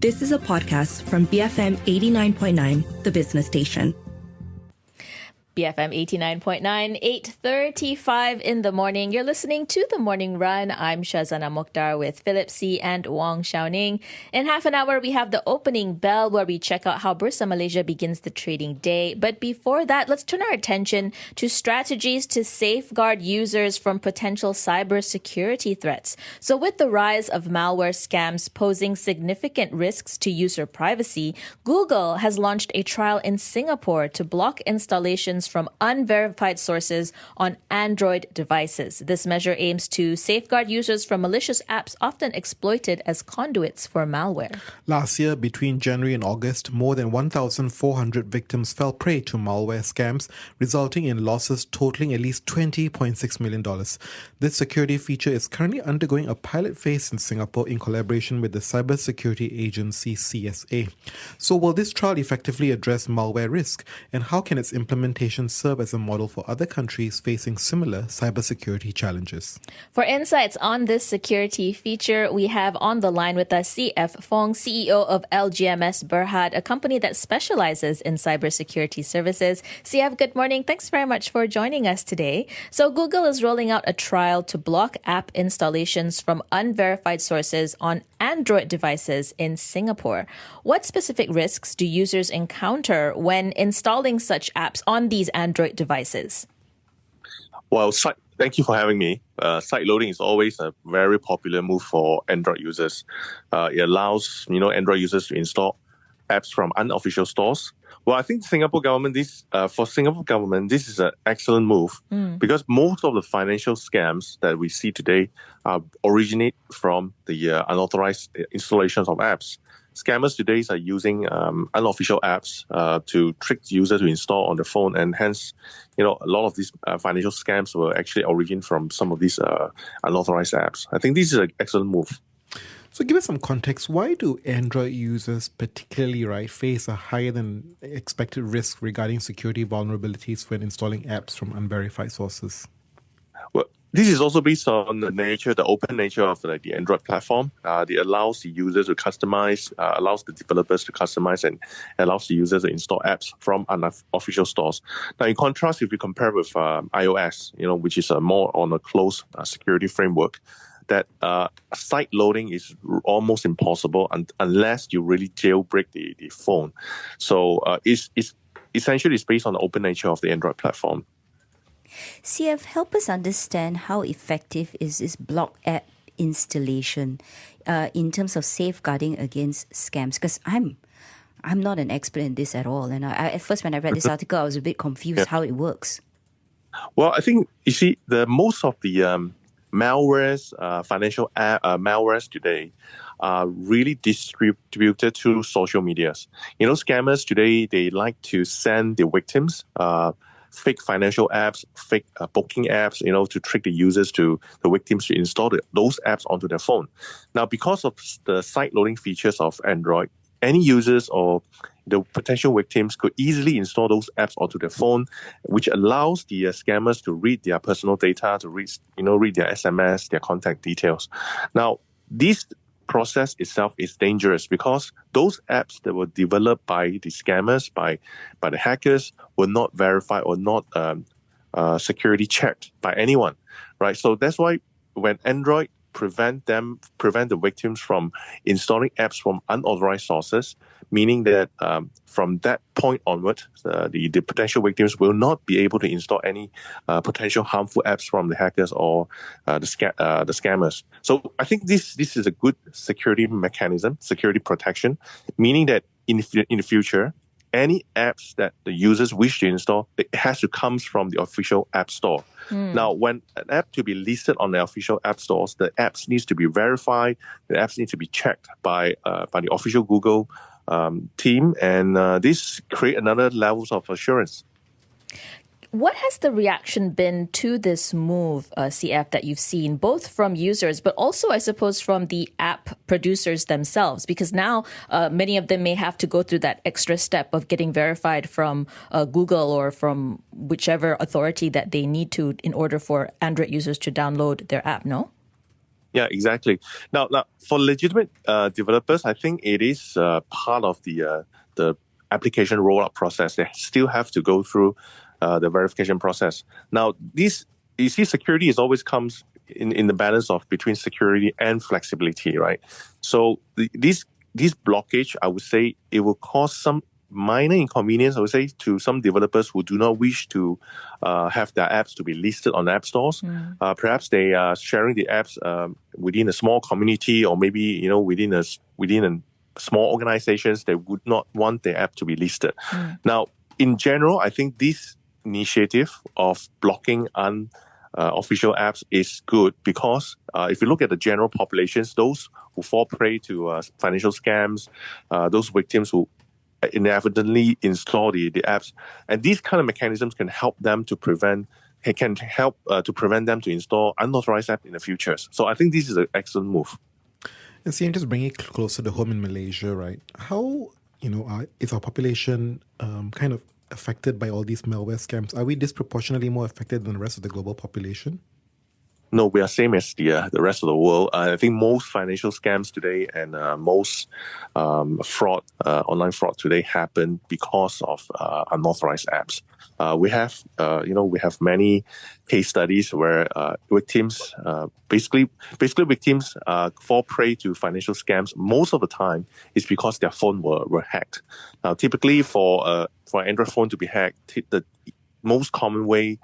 This is a podcast from BFM 89.9, the business station. BFM 89.9, 8:35 in the morning. You're listening to The Morning Run. I'm Shazana Mokhtar with Philip C. and Wong Xiaoning. In half an hour, we have the opening bell where we check out how Bursa Malaysia begins the trading day. But before that, let's turn our attention to strategies to safeguard users from potential cybersecurity threats. So with the rise of malware scams posing significant risks to user privacy, Google has launched a trial in Singapore to block installations from unverified sources on Android devices. This measure aims to safeguard users from malicious apps often exploited as conduits for malware. Last year, between January and August, more than 1,400 victims fell prey to malware scams, resulting in losses totaling at least $20.6 million. This security feature is currently undergoing a pilot phase in Singapore in collaboration with the cybersecurity agency CSA. So will this trial effectively address malware risk, and how can its implementation serve as a model for other countries facing similar cybersecurity challenges? For insights on this security feature, we have on the line with us CF Fong, CEO of LGMS Berhad, a company that specializes in cybersecurity services. CF, good morning. Thanks very much for joining us today. So Google is rolling out a trial to block app installations from unverified sources on Android devices in Singapore. What specific risks do users encounter when installing such apps on these Android devices? Well, thank you for having me. Sideloading is always a very popular move for Android users. It allows Android users to install apps from unofficial stores. Well, I think for Singapore government, this is an excellent move because most of the financial scams that we see today originate from the unauthorized installations of apps. Scammers today are using unofficial apps to trick users to install on the phone, and hence, a lot of these financial scams will actually originate from some of these unauthorized apps. I think this is an excellent move. So give us some context. Why do Android users particularly face a higher than expected risk regarding security vulnerabilities when installing apps from unverified sources? Well, this is also based on the open nature of the Android platform. It allows the users to customize, allows the developers to customize, and allows the users to install apps from unofficial stores. Now, in contrast, if you compare with iOS, which is more on a closed security framework, that side loading is almost impossible unless you really jailbreak the phone. So it's essentially based on the open nature of the Android platform. CF, help us understand how effective is this block app installation in terms of safeguarding against scams? Because I'm not an expert in this at all. And at first, when I read this article, I was a bit confused how it works. Well, I think, you see, most of the malwares, financial malwares today are really distributed through social medias. Scammers today, they like to send the victims fake financial apps, fake booking apps, to trick the victims to install those apps onto their phone. Now, because of the side loading features of Android, any users or the potential victims could easily install those apps onto their phone, which allows the scammers to read their personal data, to read their SMS, their contact details. Now, this process itself is dangerous because those apps that were developed by the scammers, by the hackers, were not verified or not security checked by anyone, right? So that's why when Android prevent the victims from installing apps from unauthorized sources, meaning that from that point onward, the potential victims will not be able to install any potential harmful apps from the hackers or the scammers. So I think this is a good security mechanism, security protection, meaning that in the future, any apps that the users wish to install, it has to come from the official app store. Now, when an app to be listed on the official app stores, the apps needs to be verified, the apps need to be checked by the official Google team, and this create another levels of assurance. What has the reaction been to this move, CF, that you've seen, both from users, but also, I suppose, from the app producers themselves? Because now many of them may have to go through that extra step of getting verified from Google or from whichever authority that they need to in order for Android users to download their app, no? Yeah, exactly. Now, for legitimate developers, I think it is part of the application rollout process. They still have to go through the verification process. Now, you see, security is always comes in the balance of between security and flexibility, right? So these blockage, I would say, it will cause some minor inconvenience, I would say, to some developers who do not wish to have their apps to be listed on app stores. Perhaps they are sharing the apps within a small community, or maybe within a small organizations. They would not want their app to be listed. Now, in general, I think this initiative of blocking official apps is good, because if you look at the general populations, those who fall prey to financial scams, those victims who inadvertently install the apps, and these kind of mechanisms can help them to prevent them to install unauthorized apps in the future. So I think this is an excellent move. And see, and just bringing it closer to home in Malaysia, right? How is our population kind of affected by all these malware scams? Are we disproportionately more affected than the rest of the global population? No, we are same as the rest of the world. I think most financial scams today and most online fraud today happen because of unauthorized apps. We have many case studies where victims basically victims fall prey to financial scams. Most of the time, it's because their phone were hacked. Now, typically for Android phone to be hacked, the most common way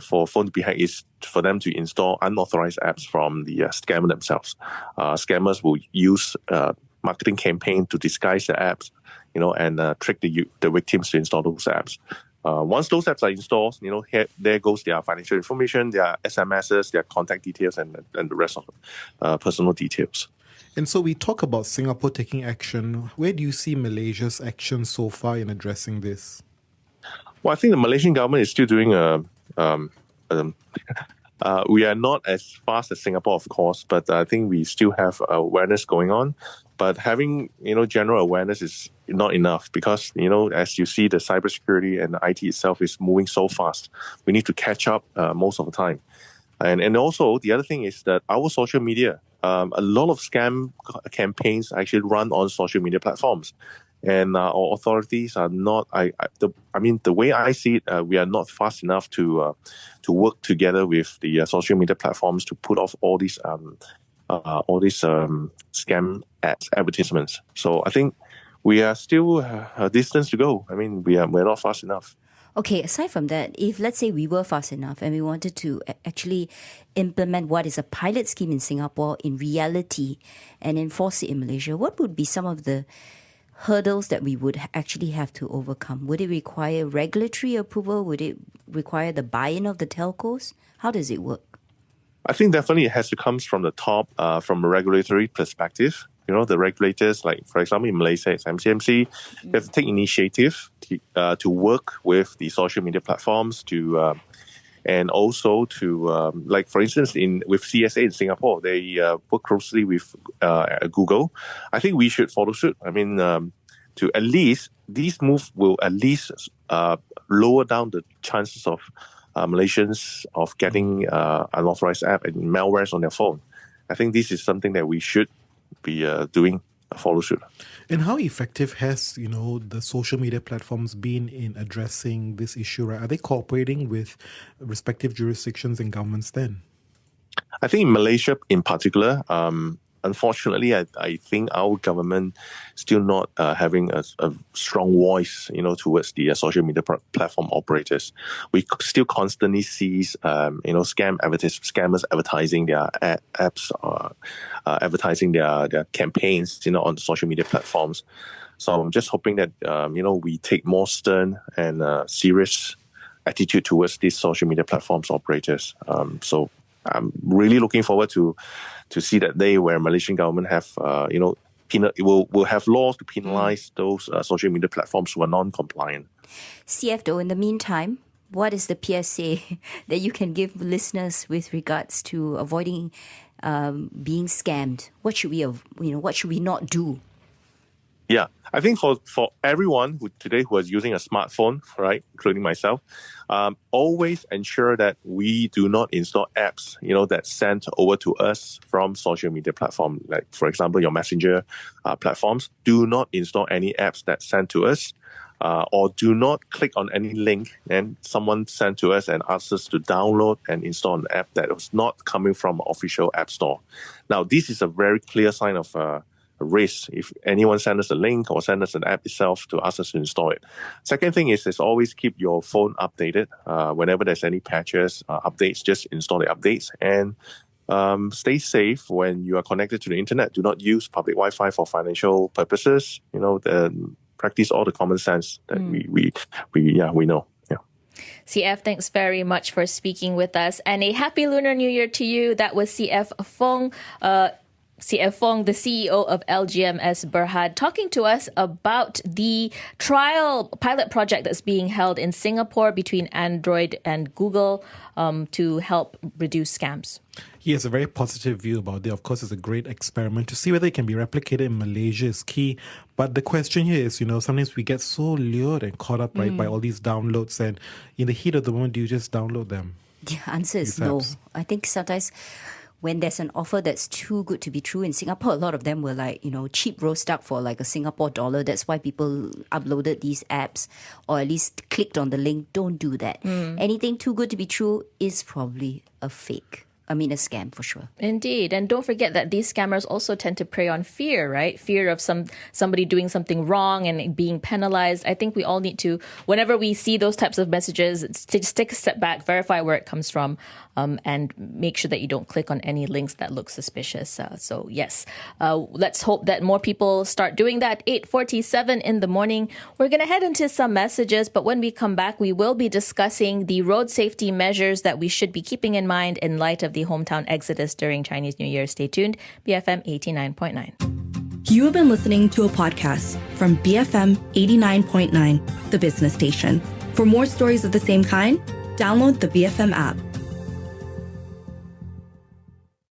for phone to be hacked is for them to install unauthorized apps from the scammer themselves. Scammers will use marketing campaign to disguise the apps, and trick the victims to install those apps. Once those apps are installed, there goes their financial information, their SMSs, their contact details, and the rest of personal details. And so we talk about Singapore taking action. Where do you see Malaysia's action so far in addressing this? Well, I think the Malaysian government is still doing we are not as fast as Singapore, of course, but I think we still have awareness going on. But having, general awareness is not enough, because, as you see, the cybersecurity and the IT itself is moving so fast. We need to catch up most of the time. And also, the other thing is that our social media, a lot of scam campaigns actually run on social media platforms. And our authorities are not. The way I see it, we are not fast enough to work together with the social media platforms to put off all these scam advertisements. So I think we are still a distance to go. We're not fast enough. Okay, aside from that, if let's say we were fast enough and we wanted to actually implement what is a pilot scheme in Singapore in reality and enforce it in Malaysia, what would be some of the hurdles that we would actually have to overcome? Would it require regulatory approval? Would it require the buy-in of the telcos? How does it work? I think definitely it has to come from the top, from a regulatory perspective. The regulators, like, for example, in Malaysia, it's MCMC, they have to take initiative to work with the social media platforms and also to, like, for instance, with CSA in Singapore, they work closely with Google. I think we should follow suit. To at least, these moves will at least lower down the chances of Malaysians of getting unauthorized app and malwares on their phone. I think this is something that we should be doing. Follow suit. And how effective has, the social media platforms been in addressing this issue, right? Are they cooperating with respective jurisdictions and governments then? I think in Malaysia in particular, unfortunately, I think our government still not having a strong voice, towards the social media platform operators. We still constantly see, scammers advertising their apps, advertising their campaigns, on the social media platforms. So I'm just hoping that, we take more stern and serious attitude towards these social media platforms operators. So I'm really looking forward to see that day where Malaysian government have, will have laws to penalize those social media platforms who are non-compliant. CF, though, in the meantime, what is the PSA that you can give listeners with regards to avoiding being scammed? What should we not do? Yeah, I think for everyone who is using a smartphone, right, including myself, always ensure that we do not install apps, that's sent over to us from social media platform. Like, for example, your messenger platforms. Do not install any apps that sent to us, or do not click on any link and someone sent to us and asked us to download and install an app that was not coming from official app store. Now, this is a very clear sign of a risk if anyone sends us a link or send us an app itself to ask us to install it. Second thing is always keep your phone updated. Whenever there's any patches, updates, just install the updates, and stay safe when you are connected to the internet. Do not use public Wi-Fi for financial purposes. Practice all the common sense that we know. Yeah. CF, thanks very much for speaking with us, and a happy Lunar New Year to you. That was CF Fong. CF Fong, the CEO of LGMS Berhad, talking to us about the pilot project that's being held in Singapore between Android and Google to help reduce scams. He has a very positive view about it. Of course, it's a great experiment. To see whether it can be replicated in Malaysia is key. But the question here is, sometimes we get so lured and caught up, right, by all these downloads. And in the heat of the moment, do you just download them? The answer is no. I think sometimes when there's an offer that's too good to be true in Singapore, a lot of them were like, cheap roast duck for like a Singapore dollar. That's why people uploaded these apps or at least clicked on the link. Don't do that. Anything too good to be true is probably a fake. A scam for sure. Indeed. And don't forget that these scammers also tend to prey on fear, right? Fear of somebody doing something wrong and being penalized. I think we all need to, whenever we see those types of messages, take a step back, verify where it comes from, and make sure that you don't click on any links that look suspicious. So yes, let's hope that more people start doing that. 8:47 in the morning. We're going to head into some messages, but when we come back, we will be discussing the road safety measures that we should be keeping in mind in light of the hometown exodus during Chinese New Year. Stay tuned. BFM 89.9. You have been listening to a podcast from BFM 89.9, the business station. For more stories of the same kind, download the BFM app.